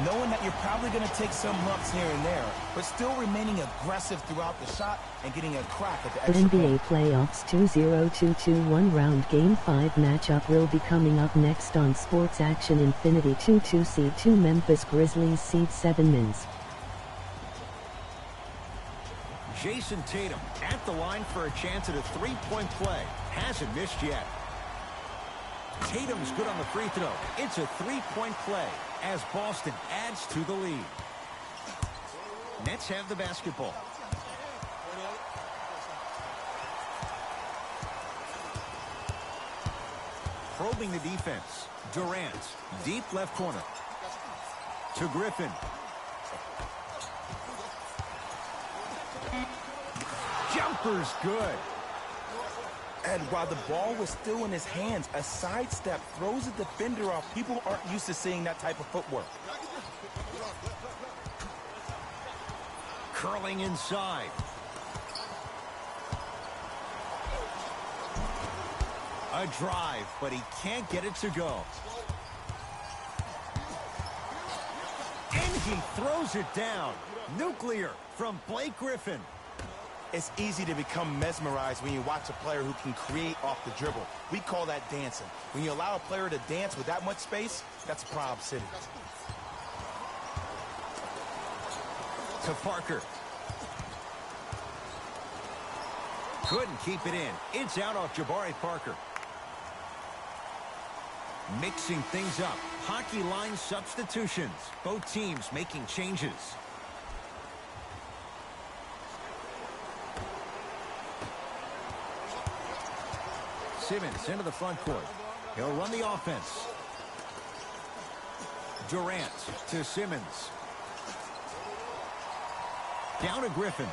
Knowing that you're probably going to take some lumps here and there, but still remaining aggressive throughout the shot and getting a crack at the extra NBA playoffs 2022 round Game 5 matchup will be coming up next on Sports Action Infinity. 2-2 Seed 2 Memphis Grizzlies, Seed 7 Mins. Jason Tatum at the line for a chance at a three-point play. Hasn't missed yet. Tatum's good on the free throw. It's a three-point play as Boston adds to the lead. Nets have the basketball. Probing the defense. Durant, deep left corner. To Griffin. Jumper's good. And while the ball was still in his hands, a sidestep throws a defender off. People aren't used to seeing that type of footwork. Curling inside. A drive, but he can't get it to go. And he throws it down. Nuclear from Blake Griffin. It's easy to become mesmerized when you watch a player who can create off the dribble. We call that dancing. When you allow a player to dance with that much space, that's Prob City. To Parker. Couldn't keep it in. It's out off Jabari Parker. Mixing things up. Hockey line substitutions. Both teams making changes. Simmons into the front court. He'll run the offense. Durant to Simmons. Down to Griffin.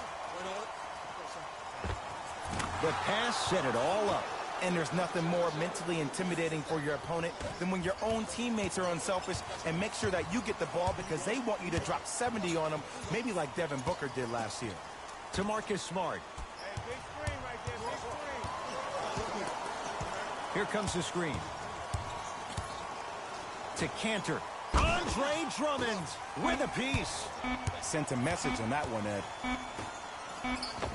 The pass set it all up. And there's nothing more mentally intimidating for your opponent than when your own teammates are unselfish and make sure that you get the ball because they want you to drop 70 on them, maybe like Devin Booker did last year. To Marcus Smart. Hey, big screen right there, big screen. Here comes the screen. To Cantor. Andre Drummond with a piece. Sent a message on that one, Ed.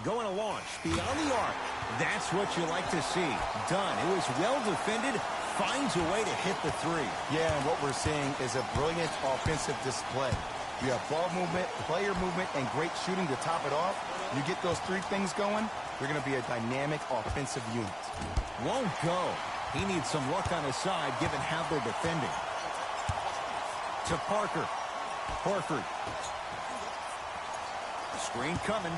Going to launch beyond the arc. That's what you like to see. Done. It was well defended. Finds a way to hit the three. Yeah, and what we're seeing is a brilliant offensive display. You have ball movement, player movement, and great shooting to top it off. You get those three things going, you're going to be a dynamic offensive unit. Won't go. He needs some luck on his side given how they're defending. To Parker. Horford. Screen coming.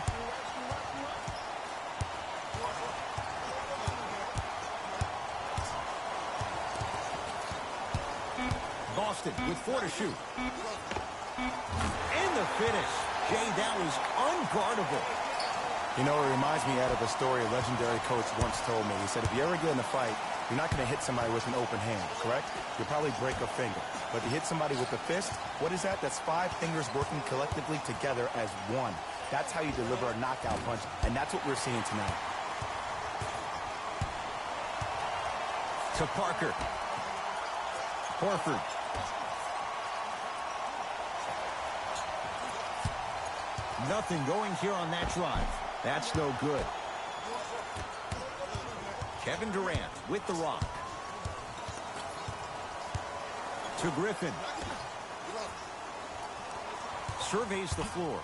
Boston with 4 to shoot. And the finish. Jay, that was unguardable. You know, it reminds me, Ed, of a story a legendary coach once told me. He said, if you ever get in a fight, you're not going to hit somebody with an open hand, correct? You'll probably break a finger. But you hit somebody with a fist, what is that? That's 5 fingers working collectively together as one. That's how you deliver a knockout punch, and that's what we're seeing tonight. To Parker. Horford. Nothing going here on that drive. That's no good. Kevin Durant with the rock. To Griffin. Surveys the floor.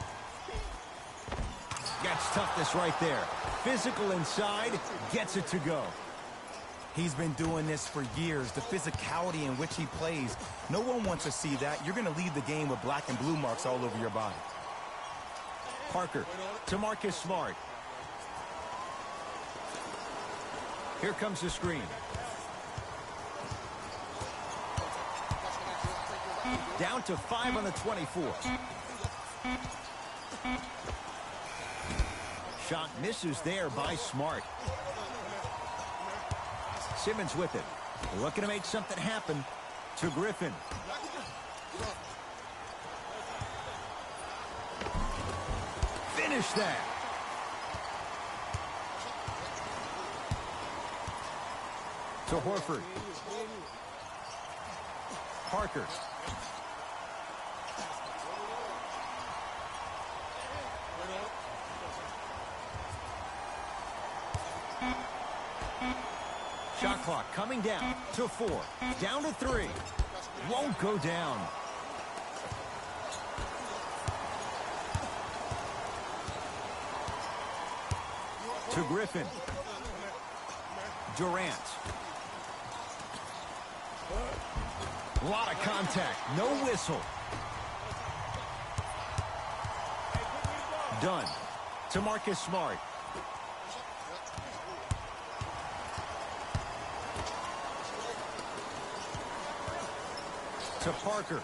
Gets toughness right there. Physical inside. Gets it to go. He's been doing this for years. The physicality in which he plays. No one wants to see that. You're going to leave the game with black and blue marks all over your body. Parker to Marcus Smart. Here comes the screen. Down to 5 on the 24. Shot misses there by Smart. Simmons with it. Looking to make something happen. To Griffin. Finish that. To Horford. Parker. Shot clock coming down to 4. Down to 3. Won't go down. To Griffin. Durant. A lot of contact. No whistle. Done. To Marcus Smart. To Parker.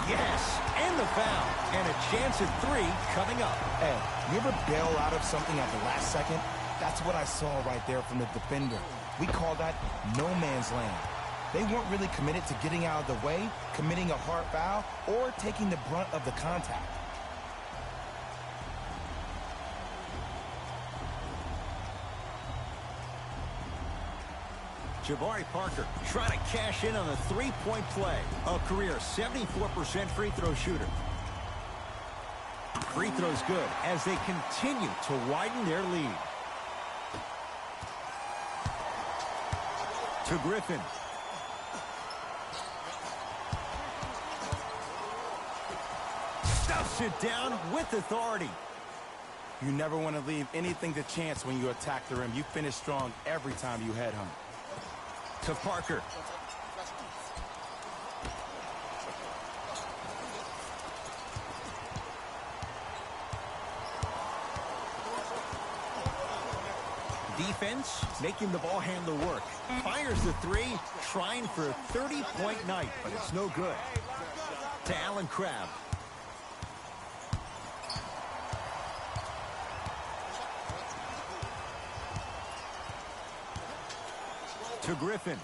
Yes, and the foul. And a chance at 3 coming up. Hey, you ever bail out of something at the last second? That's what I saw right there from the defender. We call that no man's land. They weren't really committed to getting out of the way, committing a hard foul, or taking the brunt of the contact. Jabari Parker trying to cash in on a three-point play. A career 74% free throw shooter. Free throw's good as they continue to widen their lead. To Griffin. Stuffs it down with authority. You never want to leave anything to chance when you attack the rim. You finish strong every time you head home. To Parker. Defense making the ball handler work. Fires the three, trying for a 30-point night, but it's no good. To Allen Crabbe. To Griffin.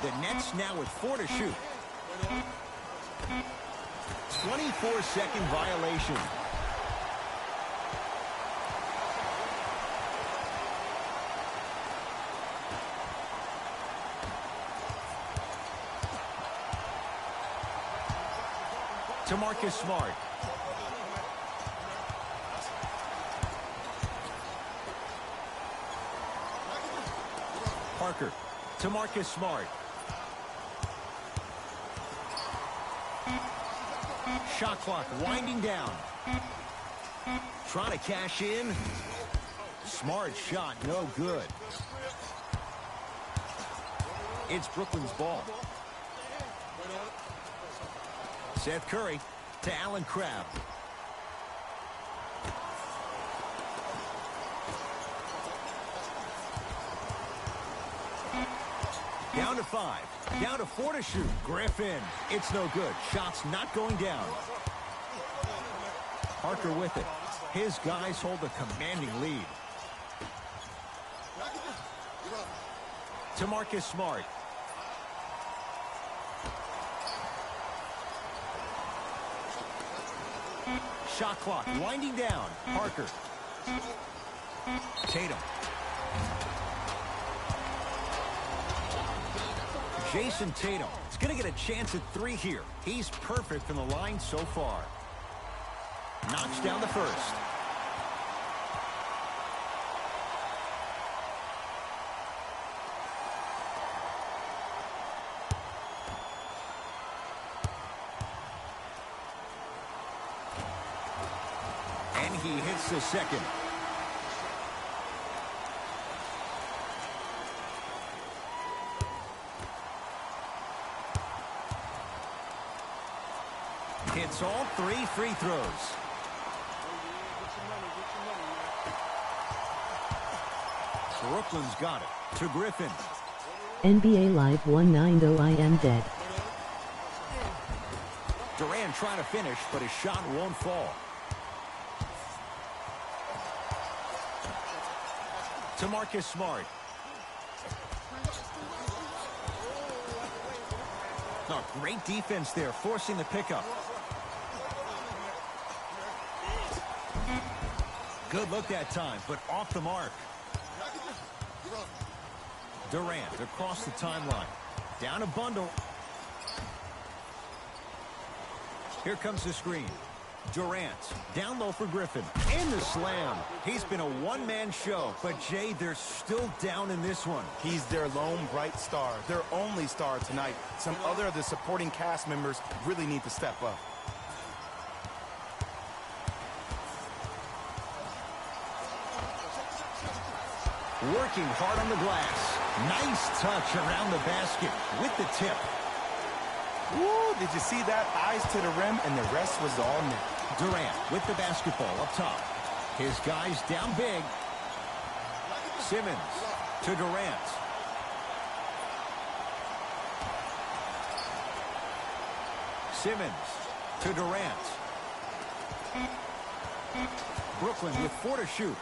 The Nets now with 4 to shoot. 24-second violation. To Marcus Smart. Parker to Marcus Smart. Shot clock winding down. Trying to cash in. Smart shot, no good. It's Brooklyn's ball. Seth Curry to Allen Crabbe. Down to 5. Down to 4 to shoot. Griffin. It's no good. Shots not going down. Parker with it. His guys hold a commanding lead. To Marcus Smart. Shot clock winding down. Parker. Tatum. Jason Tatum is going to get a chance at 3 here. He's perfect from the line so far. Knocks down the first. And he hits the second. Hits all 3 free throws. Brooklyn's got it. To Griffin. NBA Live 190 I am dead. Durant trying to finish, but his shot won't fall. To Marcus Smart. Oh, great defense there, forcing the pickup. Good look that time, but off the mark. Durant across the timeline. Down a bundle. Here comes the screen. Durant down low for Griffin. And the slam. He's been a one-man show, but Jay, they're still down in this one. He's their lone bright star, their only star tonight. Some other of the supporting cast members really need to step up. Working hard on the glass. Nice touch around the basket with the tip. Woo, did you see that? Eyes to the rim, and the rest was all net. Durant with the basketball up top. His guys down big. Simmons to Durant. Simmons to Durant. Brooklyn with 4 to shoot.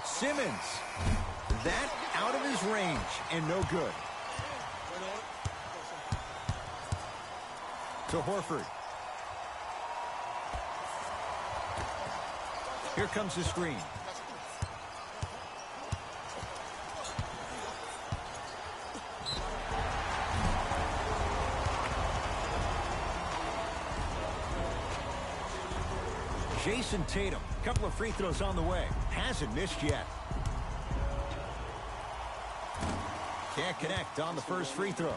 Simmons. That out of his range and no good. To Horford. Here comes the screen. Jason Tatum, couple of free throws on the way. Hasn't missed yet. Can't connect on the first free throw.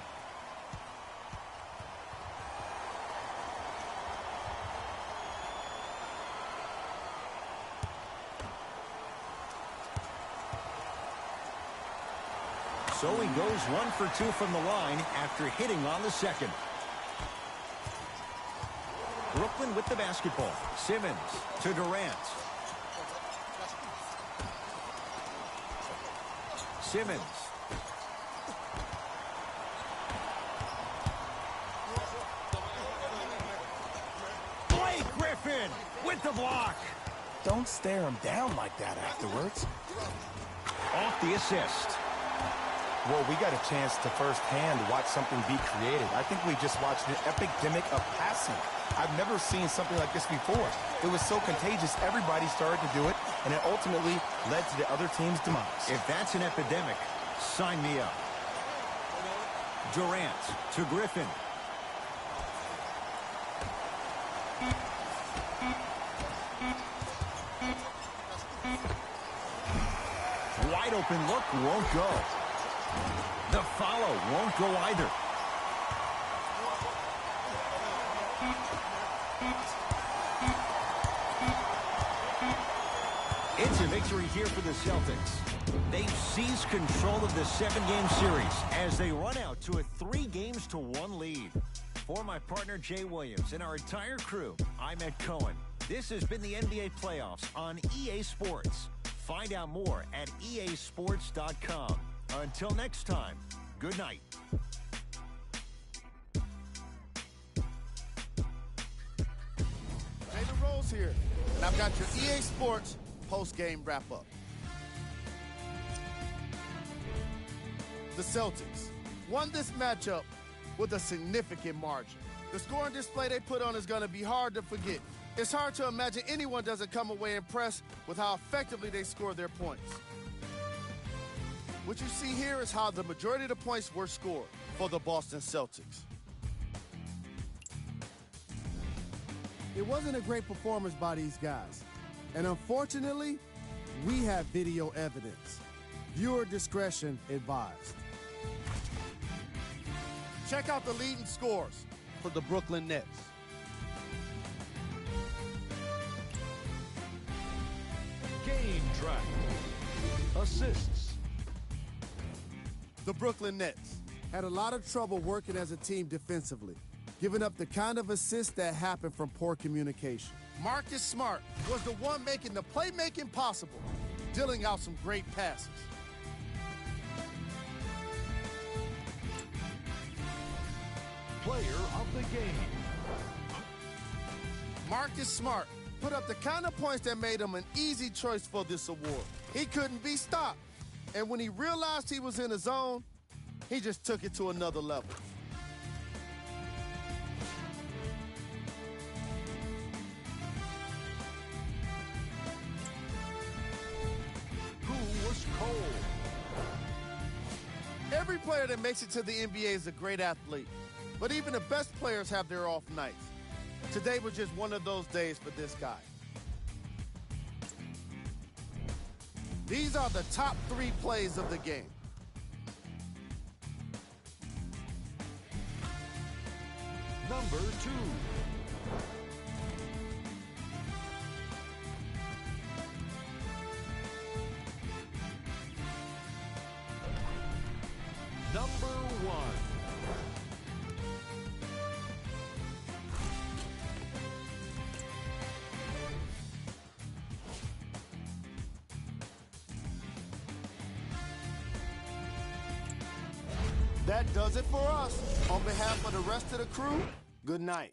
So he goes 1 for 2 from the line after hitting on the second. Brooklyn with the basketball. Simmons to Durant. Simmons. Blake Griffin with the block. Don't stare him down like that afterwards. Off the assist. Well, we got a chance to firsthand watch something be created. I think we just watched an epidemic of passing. I've never seen something like this before. It was so contagious, everybody started to do it, and it ultimately led to the other team's demise. If that's an epidemic, sign me up. Durant to Griffin. Wide open look won't go. The follow won't go either. It's a victory here for the Celtics. They've seized control of the 7-game series as they run out to a 3-1 lead. For my partner Jay Williams and our entire crew, I'm Ed Cohen. This has been the NBA playoffs on EA Sports. Find out more at easports.com. Until next time, good night. Jalen Rose here, and I've got your EA Sports post-game wrap-up. The Celtics won this matchup with a significant margin. The scoring display they put on is going to be hard to forget. It's hard to imagine anyone doesn't come away impressed with how effectively they score their points. What you see here is how the majority of the points were scored for the Boston Celtics. It wasn't a great performance by these guys. And unfortunately, we have video evidence. Viewer discretion advised. Check out the leading scores for the Brooklyn Nets. Game track. Assists. The Brooklyn Nets Had a lot of trouble working as a team defensively, giving up the kind of assists that happen from poor communication. Marcus Smart was the one making the playmaking possible, dealing out some great passes. Player of the game. Marcus Smart put up the kind of points that made him an easy choice for this award. He couldn't be stopped. And when he realized he was in the zone, he just took it to another level. Who was cold? Every player that makes it to the NBA is a great athlete. But even the best players have their off nights. Today was just one of those days for this guy. These are the top 3 plays of the game. Number 2. Number 1. That does it for us. On behalf of the rest of the crew, good night.